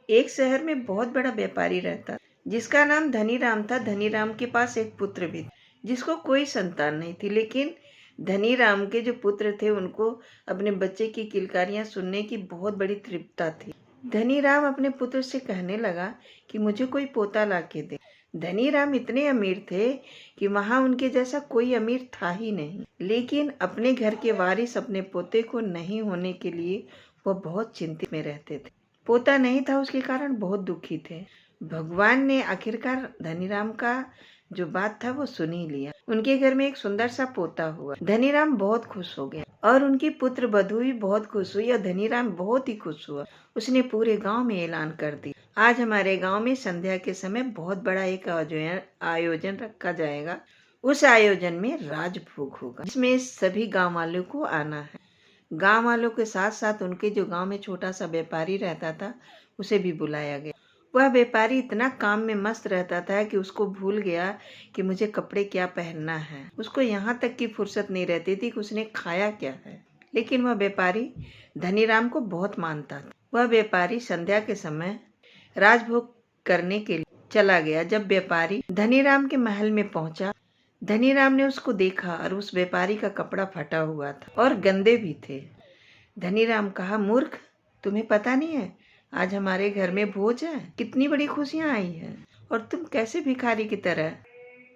एक शहर में बहुत बड़ा व्यापारी रहता जिसका नाम धनीराम था। धनीराम के पास एक पुत्र भी जिसको कोई संतान नहीं थी, लेकिन धनीराम के जो पुत्र थे उनको अपने बच्चे की किलकारियां सुनने की बहुत बड़ी तृप्तता थी। धनीराम अपने पुत्र से कहने लगा कि मुझे कोई पोता ला के दे। धनीराम इतने अमीर थे कि वहां उनके जैसा कोई अमीर था ही नहीं, लेकिन अपने घर के वारिस अपने पोते को नहीं होने के लिए वह बहुत चिंतित में रहते थे। पोता नहीं था, उसके कारण बहुत दुखी थे। भगवान ने आखिरकार धनीराम का जो बात था वो सुन ही लिया। उनके घर में एक सुंदर सा पोता हुआ। धनीराम बहुत खुश हो गया और उनकी पुत्र बधू भी बहुत खुश हुई और धनीराम बहुत ही खुश हुआ। उसने पूरे गांव में ऐलान कर दिया, आज हमारे गांव में संध्या के समय बहुत बड़ा एक आयोजन रखा जाएगा। उस आयोजन में राजभोग होगा, जिसमें सभी गांव वालों को आना है। गांव वालों के साथ साथ उनके जो गांव में छोटा सा व्यापारी रहता था उसे भी बुलाया गया। वह व्यापारी इतना काम में मस्त रहता था कि उसको भूल गया कि मुझे कपड़े क्या पहनना है। उसको यहाँ तक की फुर्सत नहीं रहती थी कि उसने खाया क्या है। लेकिन वह व्यापारी धनीराम को बहुत मानता था। वह व्यापारी संध्या के समय राजभोग करने के लिए चला गया। जब व्यापारी धनीराम के महल में पहुंचा, धनीराम ने उसको देखा और उस व्यापारी का कपड़ा फटा हुआ था और गंदे भी थे। धनीराम कहा, मूर्ख, तुम्हें पता नहीं है आज हमारे घर में भोज है, कितनी बड़ी खुशियां आई है और तुम कैसे भिखारी की तरह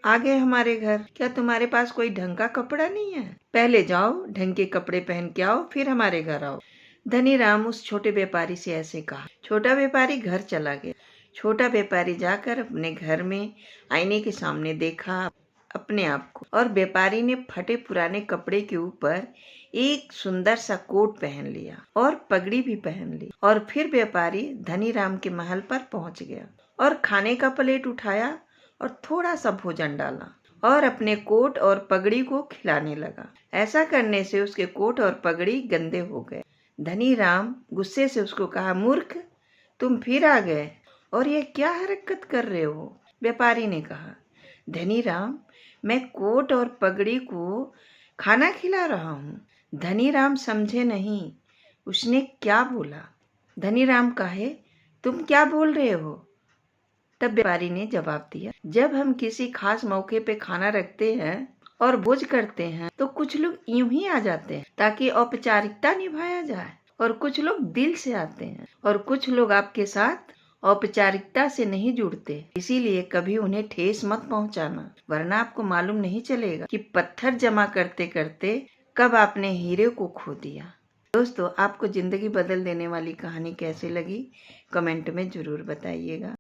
आ गए हमारे घर। क्या तुम्हारे पास कोई ढंग का कपड़ा नहीं है? पहले जाओ ढंग के कपड़े पहन के आओ, फिर हमारे घर आओ। धनीराम उस छोटे व्यापारी से ऐसे कहा। छोटा व्यापारी घर चला गया। छोटा व्यापारी जाकर अपने घर में आईने के सामने देखा अपने आप को, और व्यापारी ने फटे पुराने कपड़े के ऊपर एक सुंदर सा कोट पहन लिया और पगड़ी भी पहन ली। और फिर व्यापारी धनीराम के महल पर पहुंच गया और खाने का प्लेट उठाया और थोड़ा सा भोजन डाला और अपने कोट और पगड़ी को खिलाने लगा। ऐसा करने से उसके कोट और पगड़ी गंदे हो गए। धनीराम गुस्से से उसको कहा, मूर्ख, तुम फिर आ गए और ये क्या हरकत कर रहे हो? व्यापारी ने कहा, धनीराम, मैं कोट और पगड़ी को खाना खिला रहा हूँ। धनीराम समझे नहीं उसने क्या बोला। धनीराम कहे, तुम क्या बोल रहे हो? तब व्यापारी ने जवाब दिया, जब हम किसी खास मौके पे खाना रखते हैं और भोज करते हैं तो कुछ लोग यूं ही आ जाते हैं ताकि औपचारिकता निभाया जाए, और कुछ लोग दिल से आते हैं और कुछ लोग आपके साथ औपचारिकता से नहीं जुड़ते। इसीलिए कभी उन्हें ठेस मत पहुंचाना, वरना आपको मालूम नहीं चलेगा कि पत्थर जमा करते करते कब आपने हीरे को खो दिया। दोस्तों, आपको जिंदगी बदल देने वाली कहानी कैसी लगी कमेंट में जरूर बताइएगा।